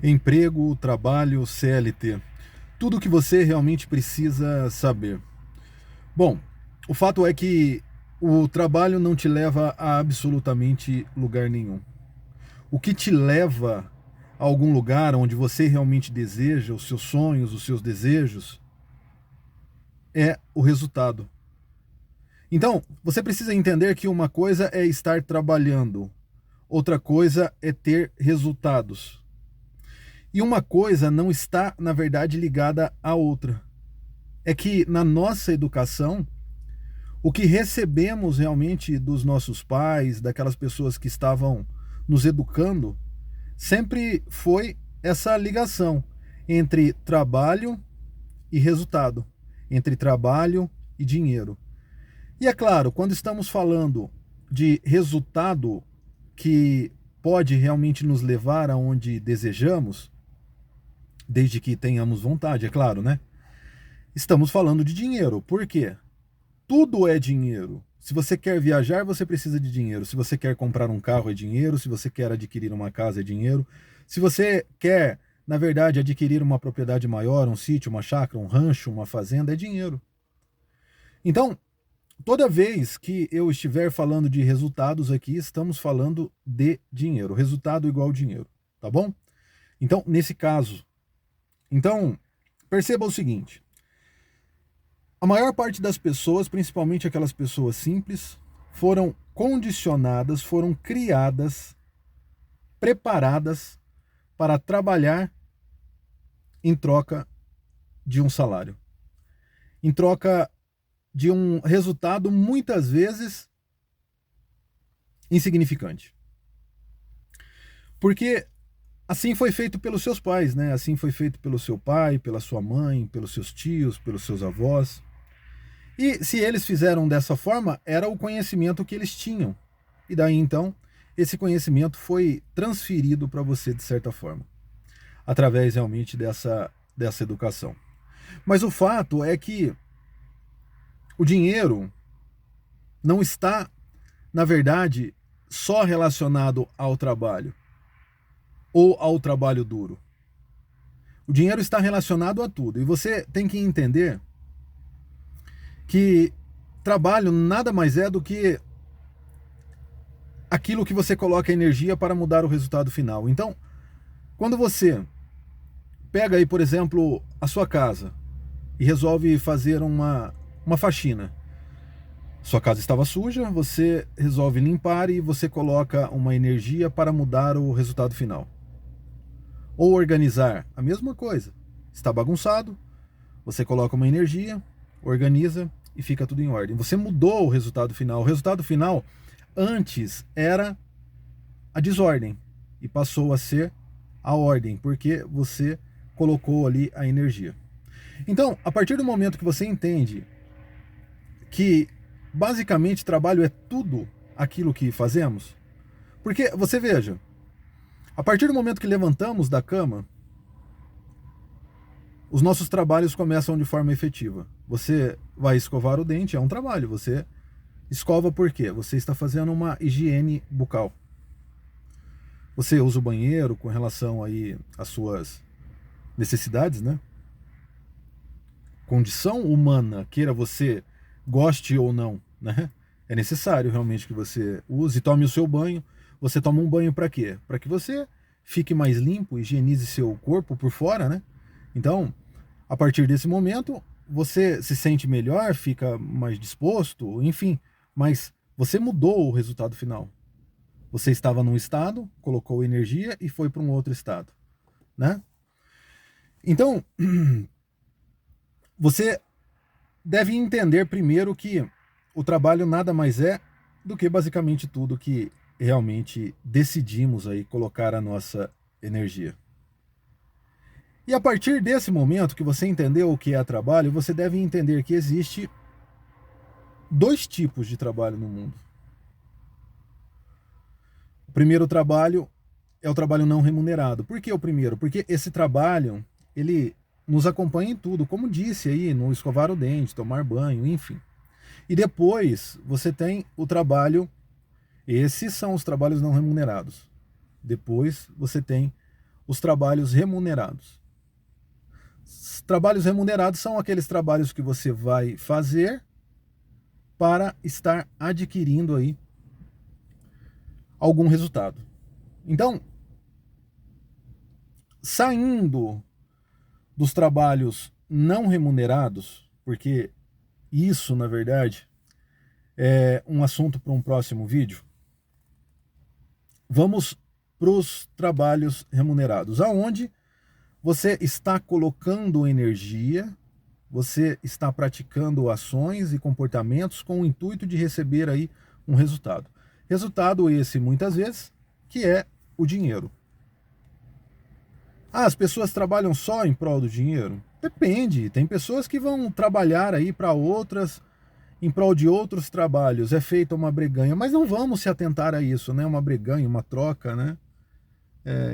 Emprego, trabalho, CLT. Tudo o que você realmente precisa saber. Bom, o fato é que o trabalho não te leva a absolutamente lugar nenhum. O que te leva a algum lugar onde você realmente deseja, os seus sonhos, os seus desejos, é o resultado. Então, você precisa entender que uma coisa é estar trabalhando, outra coisa é ter resultados. E uma coisa não está, na verdade, ligada à outra. É que na nossa educação, o que recebemos realmente dos nossos pais, daquelas pessoas que estavam nos educando, sempre foi essa ligação entre trabalho e resultado, entre trabalho e dinheiro. E é claro, quando estamos falando de resultado que pode realmente nos levar aonde desejamos, desde que tenhamos vontade, é claro, né? Estamos falando de dinheiro. Por quê? Tudo é dinheiro. Se você quer viajar, você precisa de dinheiro. Se você quer comprar um carro, é dinheiro. Se você quer adquirir uma casa, é dinheiro. Se você quer, na verdade, adquirir uma propriedade maior, um sítio, uma chácara, um rancho, uma fazenda, é dinheiro. Então, toda vez que eu estiver falando de resultados aqui, estamos falando de dinheiro. Resultado igual dinheiro, tá bom? Então, nesse caso, então, perceba o seguinte: a maior parte das pessoas, principalmente aquelas pessoas simples, foram condicionadas, foram criadas, preparadas para trabalhar em troca de um salário, em troca de um resultado muitas vezes insignificante. Porque assim foi feito pelos seus pais, né? Assim foi feito pelo seu pai, pela sua mãe, pelos seus tios, pelos seus avós. E se eles fizeram dessa forma, era o conhecimento que eles tinham. E daí então, esse conhecimento foi transferido para você de certa forma, através realmente dessa educação. Mas o fato é que o dinheiro não está, na verdade, só relacionado ao trabalho ou ao trabalho duro. O dinheiro está relacionado a tudo. E você tem que entender que trabalho nada mais é do que aquilo que você coloca energia para mudar o resultado final. Então, quando você pega aí, por exemplo, a sua casa e resolve fazer uma faxina. Sua casa estava suja, você resolve limpar e você coloca uma energia para mudar o resultado final. Ou organizar, a mesma coisa. Está bagunçado, você coloca uma energia, organiza e fica tudo em ordem. Você mudou o resultado final. O resultado final antes era a desordem e passou a ser a ordem, porque você colocou ali a energia. Então, a partir do momento que você entende que basicamente trabalho é tudo aquilo que fazemos, porque você veja, a partir do momento que levantamos da cama, os nossos trabalhos começam de forma efetiva. Você vai escovar o dente, é um trabalho. Você escova por quê? Você está fazendo uma higiene bucal. Você usa o banheiro com relação aí às suas necessidades, né? Condição humana, queira você goste ou não, né? É necessário realmente que você use e tome o seu banho. Você toma um banho para quê? Para que você fique mais limpo, higienize seu corpo por fora, né? Então, a partir desse momento, você se sente melhor, fica mais disposto, enfim, mas você mudou o resultado final. Você estava num estado, colocou energia e foi para um outro estado, né? Então, você deve entender primeiro que o trabalho nada mais é do que basicamente tudo que realmente decidimos aí colocar a nossa energia. E a partir desse momento que você entendeu o que é trabalho, você deve entender que existe dois tipos de trabalho no mundo. O primeiro trabalho é o trabalho não remunerado. Por que o primeiro? Porque esse trabalho, ele nos acompanha em tudo, como disse aí, no escovar o dente, tomar banho, enfim. E depois você tem o trabalho, esses são os trabalhos não remunerados. Depois você tem os trabalhos remunerados. Os trabalhos remunerados são aqueles trabalhos que você vai fazer para estar adquirindo aí algum resultado. Então, saindo dos trabalhos não remunerados, porque isso, na verdade, é um assunto para um próximo vídeo, vamos para os trabalhos remunerados, aonde você está colocando energia, você está praticando ações e comportamentos com o intuito de receber aí um resultado. Resultado esse, muitas vezes, que é o dinheiro. Ah, as pessoas trabalham só em prol do dinheiro? Depende, tem pessoas que vão trabalhar aí para outras, em prol de outros trabalhos, é feita uma breganha, mas não vamos se atentar a isso, né? Uma breganha, uma troca, né?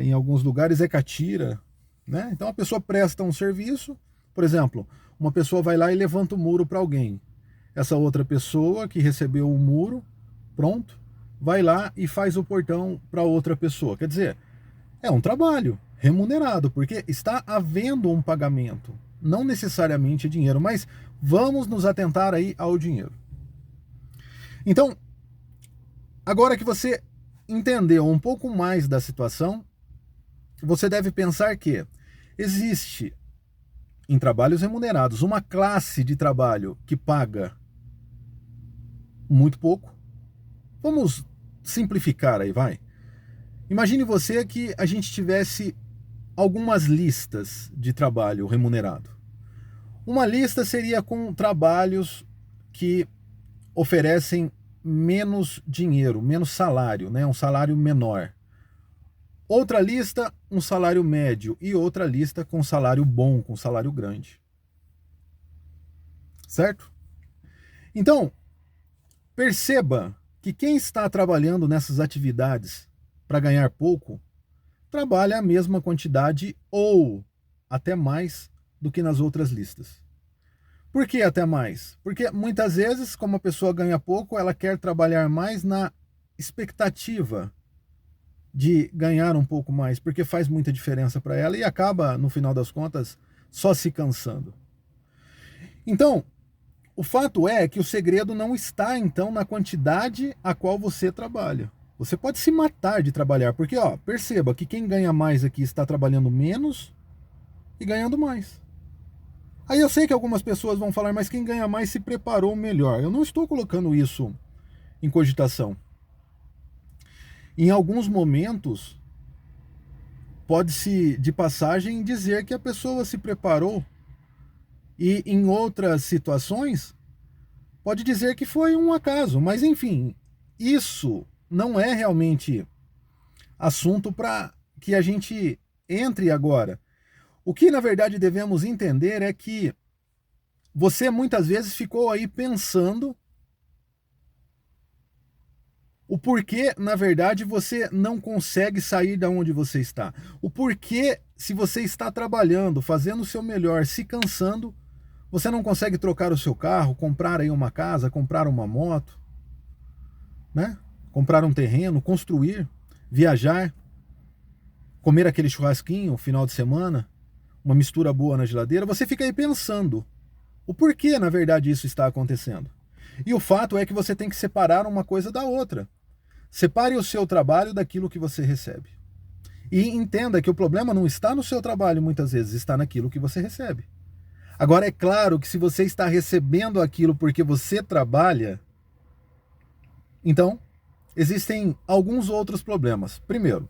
Em alguns lugares é catira, né? Então a pessoa presta um serviço, por exemplo, uma pessoa vai lá e levanta o muro para alguém. Essa outra pessoa que recebeu o muro, pronto, vai lá e faz o portão para outra pessoa. Quer dizer, é um trabalho remunerado, porque está havendo um pagamento. Não necessariamente dinheiro, mas vamos nos atentar aí ao dinheiro. Então, agora que você entendeu um pouco mais da situação, você deve pensar que existe em trabalhos remunerados uma classe de trabalho que paga muito pouco. Vamos simplificar aí, vai. Imagine você que a gente tivesse algumas listas de trabalho remunerado. Uma lista seria com trabalhos que oferecem menos dinheiro, menos salário, né? Um salário menor. Outra lista, um salário médio. E outra lista com salário bom, com salário grande. Certo? Então, perceba que quem está trabalhando nessas atividades para ganhar pouco, trabalha a mesma quantidade ou até mais do que nas outras listas. Por que até mais? Porque muitas vezes, como a pessoa ganha pouco, ela quer trabalhar mais na expectativa de ganhar um pouco mais, porque faz muita diferença para ela e acaba, no final das contas, só se cansando. Então, o fato é que o segredo não está, então, na quantidade a qual você trabalha. Você pode se matar de trabalhar, porque, ó, perceba que quem ganha mais aqui está trabalhando menos e ganhando mais. Aí eu sei que algumas pessoas vão falar, mas quem ganha mais se preparou melhor. Eu não estou colocando isso em cogitação. Em alguns momentos, pode-se, de passagem, dizer que a pessoa se preparou e em outras situações, pode dizer que foi um acaso. Mas, enfim, isso não é realmente assunto para que a gente entre agora. O que, na verdade, devemos entender é que você muitas vezes ficou aí pensando o porquê, na verdade, você não consegue sair da onde você está. O porquê, se você está trabalhando, fazendo o seu melhor, se cansando, você não consegue trocar o seu carro, comprar aí uma casa, comprar uma moto, né? Comprar um terreno, construir, viajar, comer aquele churrasquinho no final de semana, uma mistura boa na geladeira. Você fica aí pensando o porquê, na verdade, isso está acontecendo. E o fato é que você tem que separar uma coisa da outra. Separe o seu trabalho daquilo que você recebe. E entenda que o problema não está no seu trabalho, muitas vezes, está naquilo que você recebe. Agora, é claro que se você está recebendo aquilo porque você trabalha, então, existem alguns outros problemas. Primeiro,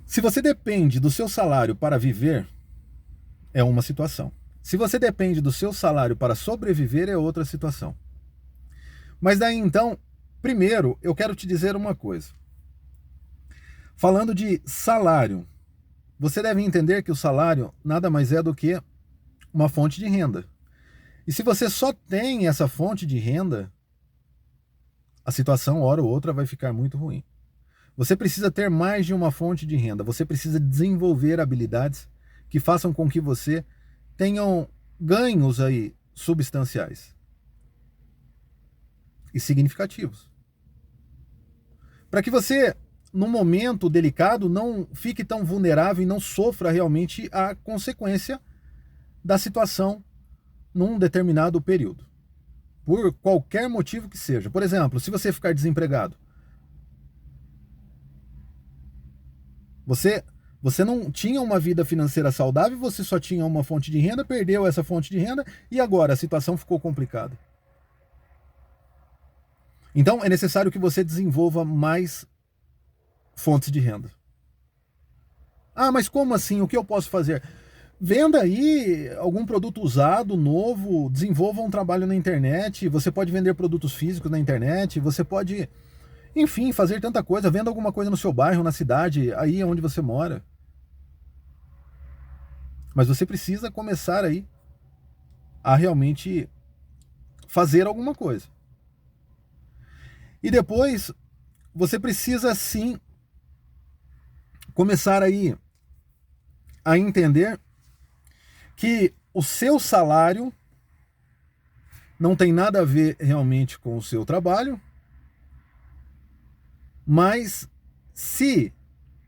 se você depende do seu salário para viver, é uma situação. Se você depende do seu salário para sobreviver, é outra situação. Mas daí, então, primeiro, eu quero te dizer uma coisa. Falando de salário, você deve entender que o salário nada mais é do que uma fonte de renda. E se você só tem essa fonte de renda, a situação, hora ou outra, vai ficar muito ruim. Você precisa ter mais de uma fonte de renda. Você precisa desenvolver habilidades que façam com que você tenha ganhos aí substanciais e significativos. Para que você num momento delicado, não fique tão vulnerável e não sofra realmente a consequência da situação num determinado período. Por qualquer motivo que seja. Por exemplo, se você ficar desempregado, você não tinha uma vida financeira saudável, você só tinha uma fonte de renda, perdeu essa fonte de renda e agora a situação ficou complicada. Então é necessário que você desenvolva mais fontes de renda. Ah, mas como assim? O que eu posso fazer? Venda aí algum produto usado, novo, desenvolva um trabalho na internet, você pode vender produtos físicos na internet, você pode, enfim, fazer tanta coisa, venda alguma coisa no seu bairro, na cidade, aí onde você mora. Mas você precisa começar aí a realmente fazer alguma coisa. E depois, você precisa sim começar aí a entender que o seu salário não tem nada a ver realmente com o seu trabalho, mas se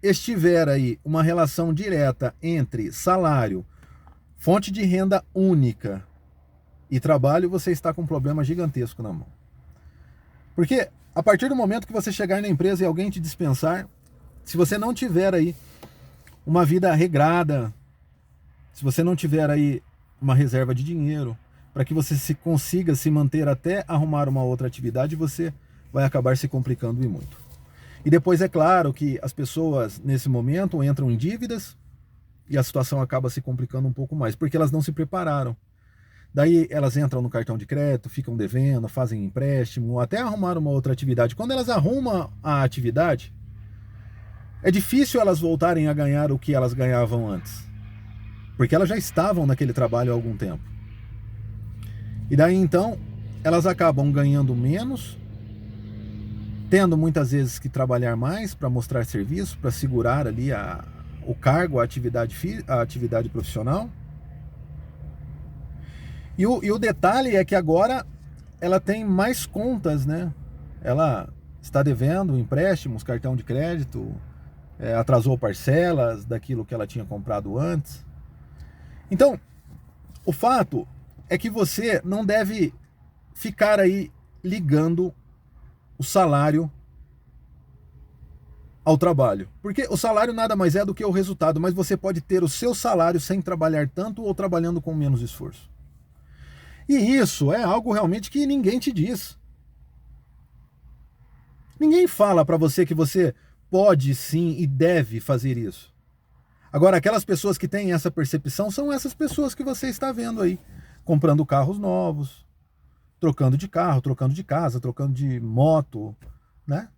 estiver aí uma relação direta entre salário, fonte de renda única e trabalho, você está com um problema gigantesco na mão. Porque a partir do momento que você chegar na empresa e alguém te dispensar, se você não tiver aí uma vida regrada, se você não tiver aí uma reserva de dinheiro, para que você consiga se manter até arrumar uma outra atividade, você vai acabar se complicando e muito. E depois é claro que as pessoas nesse momento entram em dívidas e a situação acaba se complicando um pouco mais, porque elas não se prepararam. Daí elas entram no cartão de crédito, ficam devendo, fazem empréstimo, até arrumar uma outra atividade. Quando elas arrumam a atividade, é difícil elas voltarem a ganhar o que elas ganhavam antes, porque elas já estavam naquele trabalho há algum tempo. E daí então, elas acabam ganhando menos, tendo muitas vezes que trabalhar mais para mostrar serviço, para segurar ali o cargo, a atividade profissional. E o detalhe é que agora ela tem mais contas, né? Ela está devendo empréstimos, cartão de crédito, atrasou parcelas daquilo que ela tinha comprado antes. Então, o fato é que você não deve ficar aí ligando o salário ao trabalho. Porque o salário nada mais é do que o resultado, mas você pode ter o seu salário sem trabalhar tanto ou trabalhando com menos esforço. E isso é algo realmente que ninguém te diz. Ninguém fala para você que você pode sim e deve fazer isso. Agora, aquelas pessoas que têm essa percepção são essas pessoas que você está vendo aí, comprando carros novos, trocando de carro, trocando de casa, trocando de moto, né?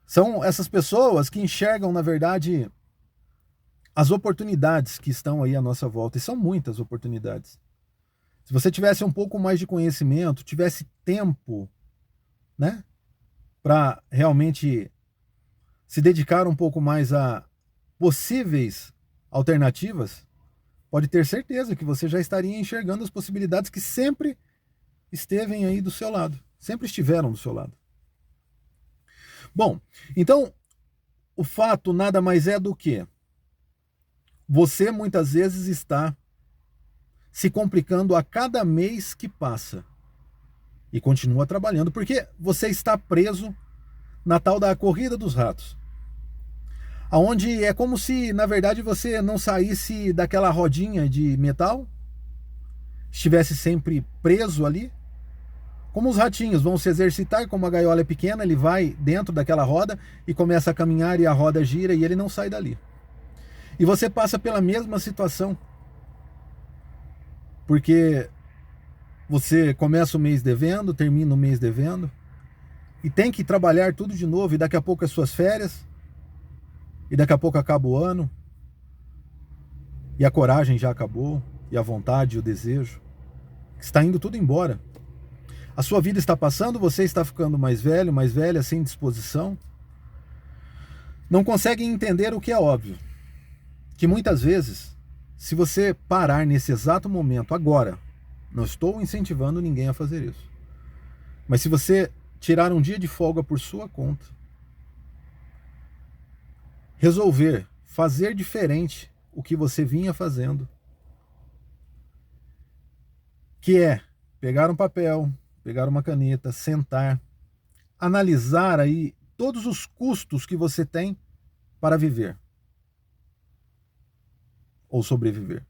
São essas pessoas que enxergam, na verdade, as oportunidades que estão aí à nossa volta, e são muitas oportunidades. Se você tivesse um pouco mais de conhecimento, tivesse tempo, né, para realmente se dedicar um pouco mais a possíveis alternativas, pode ter certeza que você já estaria enxergando as possibilidades que sempre estevem aí do seu lado, sempre estiveram do seu lado. Bom, então o fato nada mais é do que você muitas vezes está se complicando a cada mês que passa e continua trabalhando, porque você está preso na tal da corrida dos ratos, aonde é como se, na verdade, você não saísse daquela rodinha de metal, estivesse sempre preso ali, como os ratinhos vão se exercitar, como a gaiola é pequena, ele vai dentro daquela roda e começa a caminhar e a roda gira e ele não sai dali. E você passa pela mesma situação, porque você começa o mês devendo, termina o mês devendo, e tem que trabalhar tudo de novo, e daqui a pouco as suas férias, e daqui a pouco acaba o ano, e a coragem já acabou, e a vontade, e o desejo, está indo tudo embora. A sua vida está passando, você está ficando mais velho, mais velha, sem disposição, não consegue entender o que é óbvio, que muitas vezes, se você parar nesse exato momento, agora, não estou incentivando ninguém a fazer isso, mas se você tirar um dia de folga por sua conta, resolver fazer diferente o que você vinha fazendo, que é pegar um papel, pegar uma caneta, sentar, analisar aí todos os custos que você tem para viver ou sobreviver.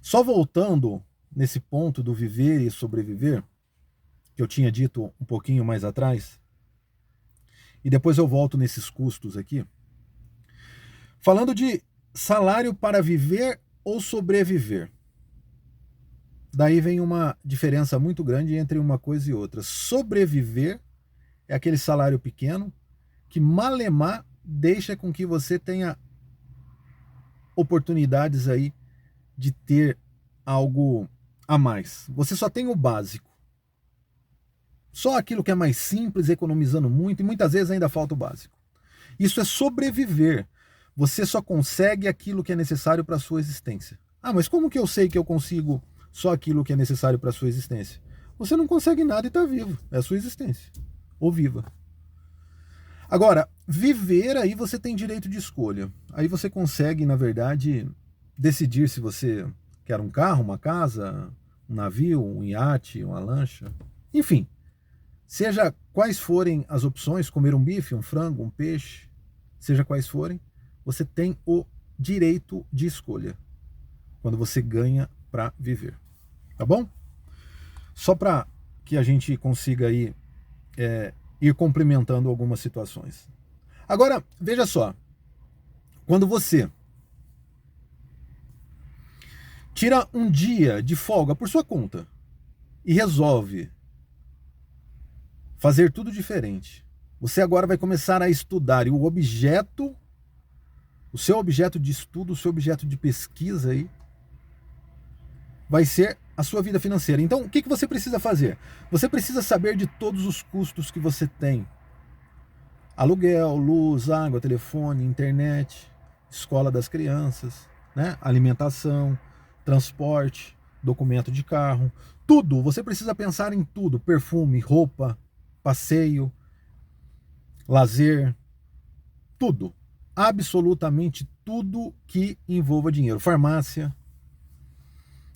Só voltando nesse ponto do viver e sobreviver, que eu tinha dito um pouquinho mais atrás, e depois eu volto nesses custos aqui, falando de salário para viver ou sobreviver. Daí vem uma diferença muito grande entre uma coisa e outra. Sobreviver é aquele salário pequeno que malemar deixa com que você tenha oportunidades aí de ter algo a mais. Você só tem o básico. Só aquilo que é mais simples, economizando muito, e muitas vezes ainda falta o básico. Isso é sobreviver. Você só consegue aquilo que é necessário para a sua existência. Ah, mas como que eu sei que eu consigo só aquilo que é necessário para a sua existência? Você não consegue nada e está vivo. É a sua existência. Ou viva. Agora, viver aí você tem direito de escolha. Aí você consegue, na verdade, decidir se você quer um carro, uma casa, um navio, um iate, uma lancha. Enfim, seja quais forem as opções, comer um bife, um frango, um peixe, seja quais forem, você tem o direito de escolha quando você ganha para viver. Tá bom? Só para que a gente consiga aí, ir complementando algumas situações. Agora, veja só. Quando você tira um dia de folga por sua conta e resolve fazer tudo diferente, você agora vai começar a estudar e o seu objeto de estudo, o seu objeto de pesquisa aí, vai ser a sua vida financeira. Então, o que você precisa fazer? Você precisa saber de todos os custos que você tem. Aluguel, luz, água, telefone, internet, escola das crianças, né? Alimentação, transporte, documento de carro, tudo. Você precisa pensar em tudo: perfume, roupa, passeio, lazer, tudo. Absolutamente tudo que envolva dinheiro. Farmácia,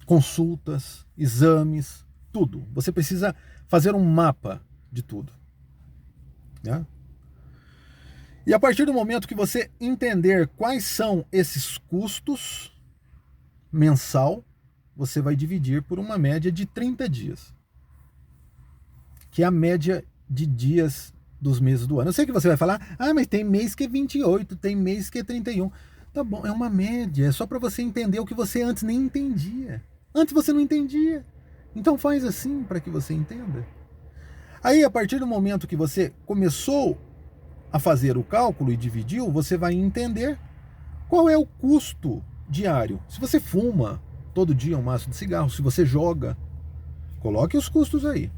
consultas, exames, tudo. Você precisa fazer um mapa de tudo, né? E a partir do momento que você entender quais são esses custos mensal, você vai dividir por uma média de 30 dias, que é a média de dias dos meses do ano. Eu sei que você vai falar, mas tem mês que é 28, tem mês que é 31. Tá bom, é uma média, é só para você entender o que você antes nem entendia. Antes você não entendia. Então faz assim para que você entenda. Aí, a partir do momento que você começou a fazer o cálculo e dividiu, você vai entender qual é o custo diário. Se você fuma todo dia um maço de cigarro, se você joga, coloque os custos aí.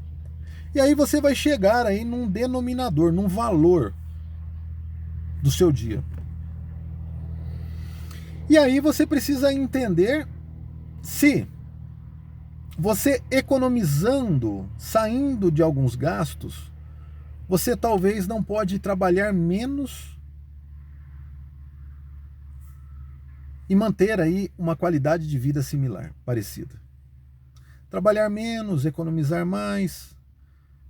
E aí você vai chegar aí num denominador, num valor do seu dia. E aí você precisa entender se você economizando, saindo de alguns gastos, você talvez não pode trabalhar menos e manter aí uma qualidade de vida similar, parecida. Trabalhar menos, economizar mais,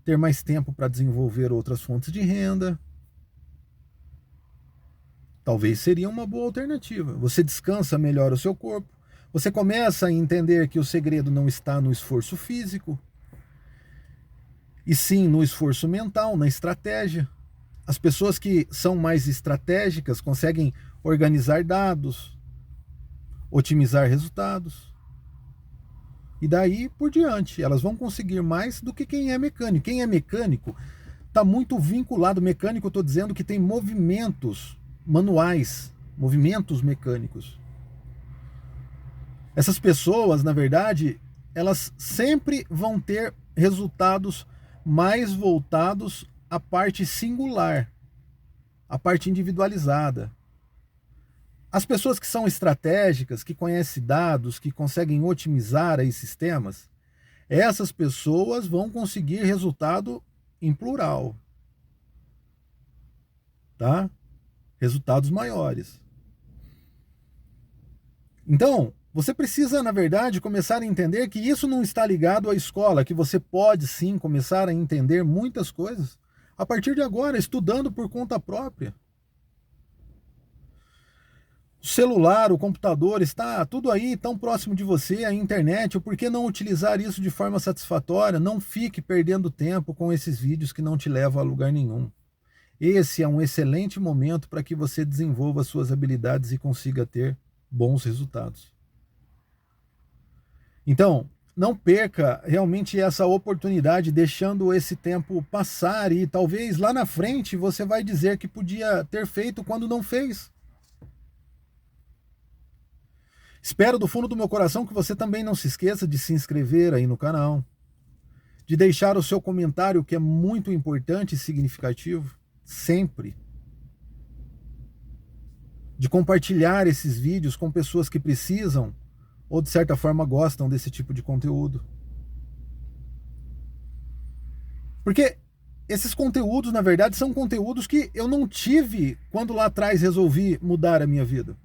ter mais tempo para desenvolver outras fontes de renda. Talvez seria uma boa alternativa. Você descansa melhor o seu corpo. Você começa a entender que o segredo não está no esforço físico, e sim no esforço mental, na estratégia. As pessoas que são mais estratégicas conseguem organizar dados, otimizar resultados. E daí por diante, elas vão conseguir mais do que quem é mecânico. Quem é mecânico está muito vinculado. Mecânico, eu estou dizendo que tem movimentos manuais, movimentos mecânicos. Essas pessoas, na verdade, elas sempre vão ter resultados mais voltados à parte singular, à parte individualizada. As pessoas que são estratégicas, que conhecem dados, que conseguem otimizar aí sistemas, essas pessoas vão conseguir resultado em plural. Tá? resultados maiores. Então, você precisa, na verdade, começar a entender que isso não está ligado à escola, que você pode sim começar a entender muitas coisas a partir de agora, estudando por conta própria. O celular, o computador, está tudo aí tão próximo de você, a internet, por que não utilizar isso de forma satisfatória? Não fique perdendo tempo com esses vídeos que não te levam a lugar nenhum. Esse é um excelente momento para que você desenvolva suas habilidades e consiga ter bons resultados. Então, não perca realmente essa oportunidade deixando esse tempo passar e talvez lá na frente você vai dizer que podia ter feito quando não fez. Espero do fundo do meu coração que você também não se esqueça de se inscrever aí no canal, de deixar o seu comentário, que é muito importante e significativo, sempre. De compartilhar esses vídeos com pessoas que precisam ou de certa forma gostam desse tipo de conteúdo. Porque esses conteúdos, na verdade, são conteúdos que eu não tive quando lá atrás resolvi mudar a minha vida.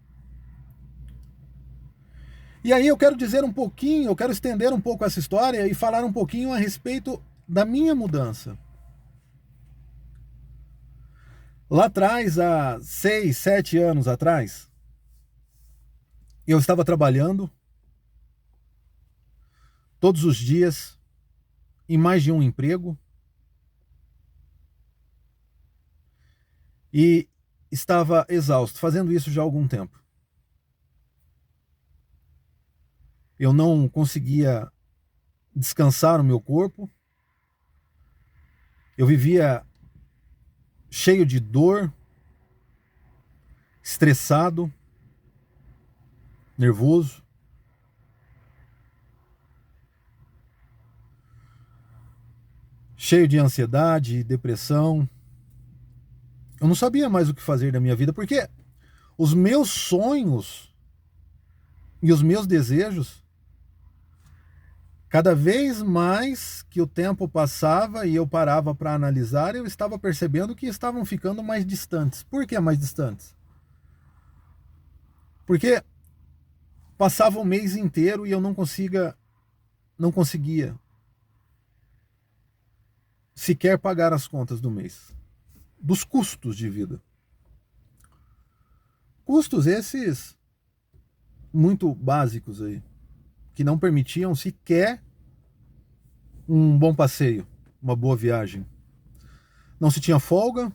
E aí eu quero dizer um pouquinho, eu quero estender um pouco essa história e falar um pouquinho a respeito da minha mudança. Lá atrás, há 6, 7 anos atrás, eu estava trabalhando todos os dias, em mais de um emprego, e estava exausto, fazendo isso já há algum tempo. Eu não conseguia descansar o meu corpo, eu vivia cheio de dor, estressado, nervoso. Cheio de ansiedade, depressão. Eu não sabia mais o que fazer da minha vida, porque os meus sonhos e os meus desejos, cada vez mais que o tempo passava e eu parava para analisar, eu estava percebendo que estavam ficando mais distantes. Por que mais distantes? Porque passava o mês inteiro e eu não conseguia sequer pagar as contas do mês, dos custos de vida. Custos esses muito básicos aí, que não permitiam sequer um bom passeio, uma boa viagem. Não se tinha folga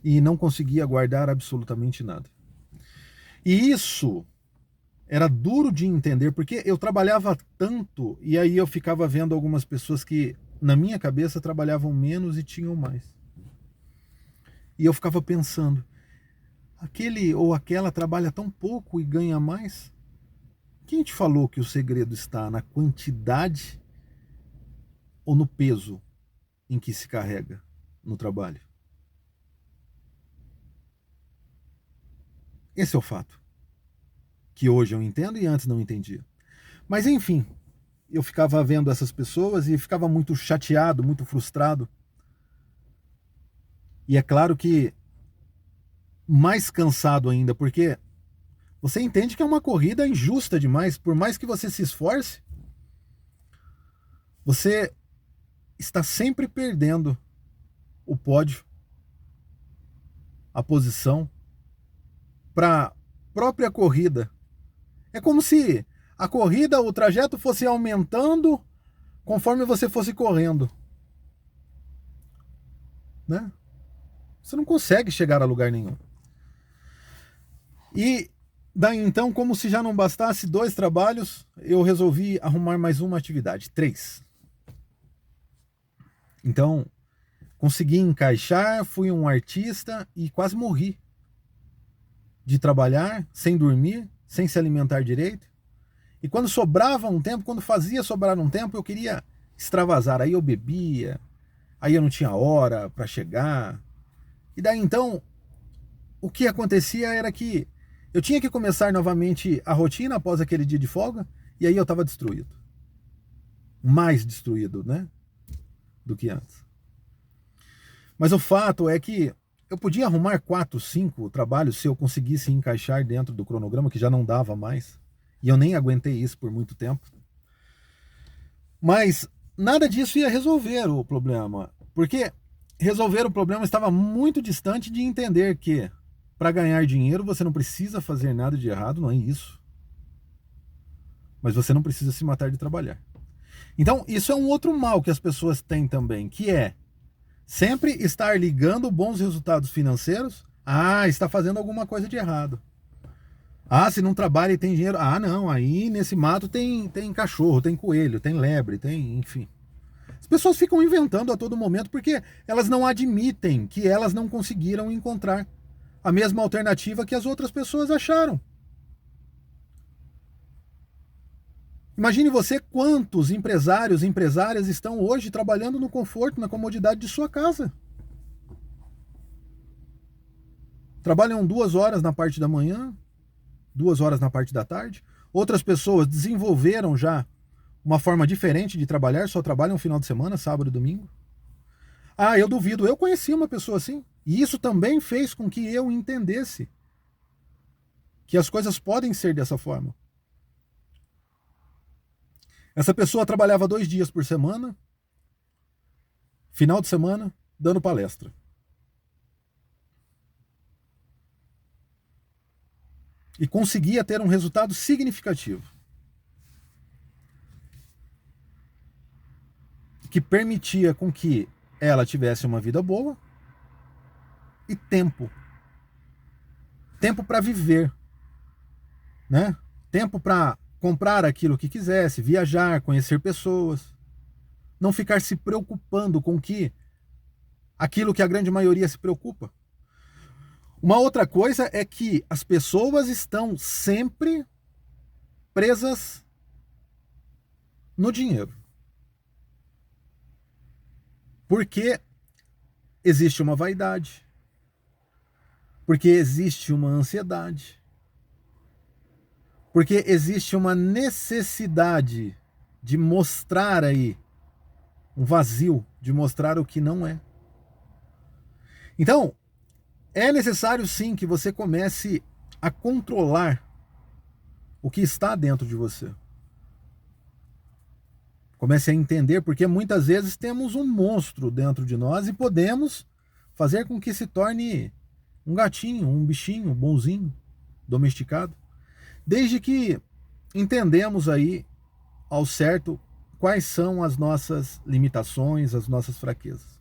e não conseguia guardar absolutamente nada. E isso era duro de entender, porque eu trabalhava tanto e aí eu ficava vendo algumas pessoas que, na minha cabeça, trabalhavam menos e tinham mais. E eu ficava pensando, aquele ou aquela trabalha tão pouco e ganha mais? Quem te falou que o segredo está na quantidade ou no peso em que se carrega no trabalho? Esse é o fato, que hoje eu entendo e antes não entendia. Mas enfim, eu ficava vendo essas pessoas e ficava muito chateado, muito frustrado. E é claro que mais cansado ainda, porque você entende que é uma corrida injusta demais. Por mais que você se esforce, você está sempre perdendo o pódio, a posição, para a própria corrida. É como se a corrida, o trajeto fosse aumentando conforme você fosse correndo, né? Você não consegue chegar a lugar nenhum. E daí então, como se já não bastasse 2 trabalhos, eu resolvi arrumar mais uma atividade, 3. Então, consegui encaixar, fui um artista e quase morri de trabalhar, sem dormir, sem se alimentar direito. E quando sobrava um tempo, quando fazia sobrar um tempo, eu queria extravasar. Aí eu bebia, aí eu não tinha hora para chegar. E daí então, o que acontecia era que eu tinha que começar novamente a rotina após aquele dia de folga, e aí eu estava destruído. Mais destruído, né? Do que antes. Mas o fato é que eu podia arrumar 4, 5 trabalhos se eu conseguisse encaixar dentro do cronograma, que já não dava mais. E eu nem aguentei isso por muito tempo. Mas nada disso ia resolver o problema. Porque resolver o problema estava muito distante de entender que para ganhar dinheiro você não precisa fazer nada de errado, não é isso. Mas você não precisa se matar de trabalhar. Então, isso é um outro mal que as pessoas têm também, que é sempre estar ligando bons resultados financeiros. Ah, está fazendo alguma coisa de errado. Ah, se não trabalha e tem dinheiro. Ah, não, aí nesse mato tem cachorro, tem coelho, tem lebre, tem, enfim. As pessoas ficam inventando a todo momento porque elas não admitem que elas não conseguiram encontrar a mesma alternativa que as outras pessoas acharam. Imagine você quantos empresários e empresárias estão hoje trabalhando no conforto, na comodidade de sua casa. Trabalham 2 horas na parte da manhã, 2 horas na parte da tarde. Outras pessoas desenvolveram já uma forma diferente de trabalhar, só trabalham no final de semana, sábado e domingo. Ah, eu duvido. Eu conheci uma pessoa assim. E isso também fez com que eu entendesse que as coisas podem ser dessa forma. Essa pessoa trabalhava 2 dias por semana, final de semana, dando palestra. E conseguia ter um resultado significativo. Que permitia com que ela tivesse uma vida boa e tempo. Tempo para viver, né? Tempo para comprar aquilo que quisesse, viajar, conhecer pessoas, não ficar se preocupando com aquilo que a grande maioria se preocupa. Uma outra coisa é que as pessoas estão sempre presas no dinheiro. Porque existe uma vaidade, porque existe uma ansiedade, porque existe uma necessidade de mostrar aí um vazio, de mostrar o que não é. Então, é necessário sim que você comece a controlar o que está dentro de você. Comece a entender, porque muitas vezes temos um monstro dentro de nós e podemos fazer com que se torne um gatinho, um bichinho bonzinho, domesticado. Desde que entendemos aí ao certo quais são as nossas limitações, as nossas fraquezas.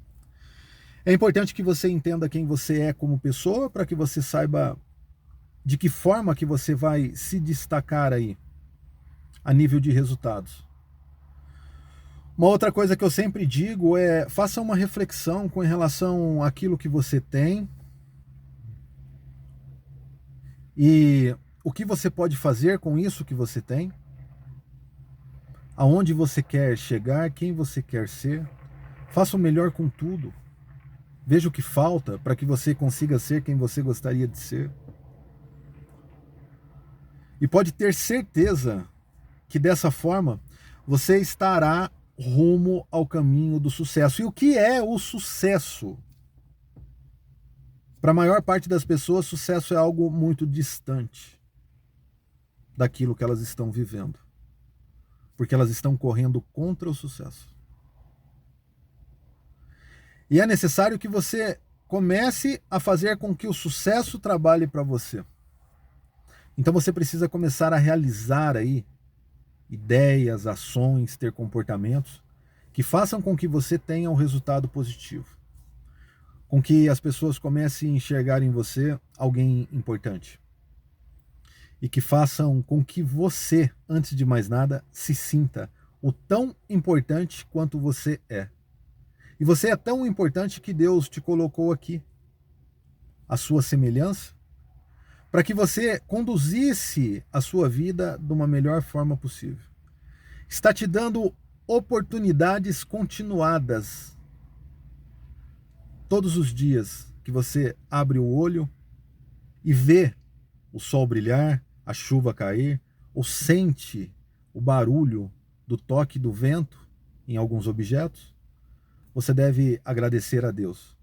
É importante que você entenda quem você é como pessoa, para que você saiba de que forma que você vai se destacar aí a nível de resultados. Uma outra coisa que eu sempre digo é: faça uma reflexão com relação àquilo que você tem e o que você pode fazer com isso que você tem, aonde você quer chegar, quem você quer ser. Faça o melhor com tudo. Veja o que falta para que você consiga ser quem você gostaria de ser. E pode ter certeza que dessa forma você estará rumo ao caminho do sucesso. E o que é o sucesso? Para a maior parte das pessoas, sucesso é algo muito distante daquilo que elas estão vivendo. Porque elas estão correndo contra o sucesso. E é necessário que você comece a fazer com que o sucesso trabalhe para você. Então você precisa começar a realizar aí ideias, ações, ter comportamentos que façam com que você tenha um resultado positivo. Com que as pessoas comecem a enxergar em você alguém importante. E que façam com que você, antes de mais nada, se sinta o tão importante quanto você é. E você é tão importante que Deus te colocou aqui, a sua semelhança, para que você conduzisse a sua vida de uma melhor forma possível. Está te dando oportunidades continuadas. Todos os dias que você abre o olho e vê o sol brilhar, a chuva cair, ou sente o barulho do toque do vento em alguns objetos, você deve agradecer a Deus.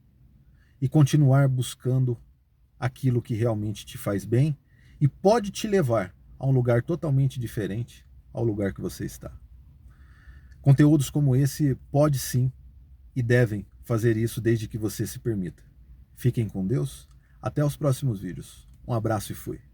e continuar buscando aquilo que realmente te faz bem e pode te levar a um lugar totalmente diferente ao lugar que você está. Conteúdos como esse pode sim e devem fazer isso desde que você se permita. Fiquem com Deus. Até os próximos vídeos. Um abraço e fui.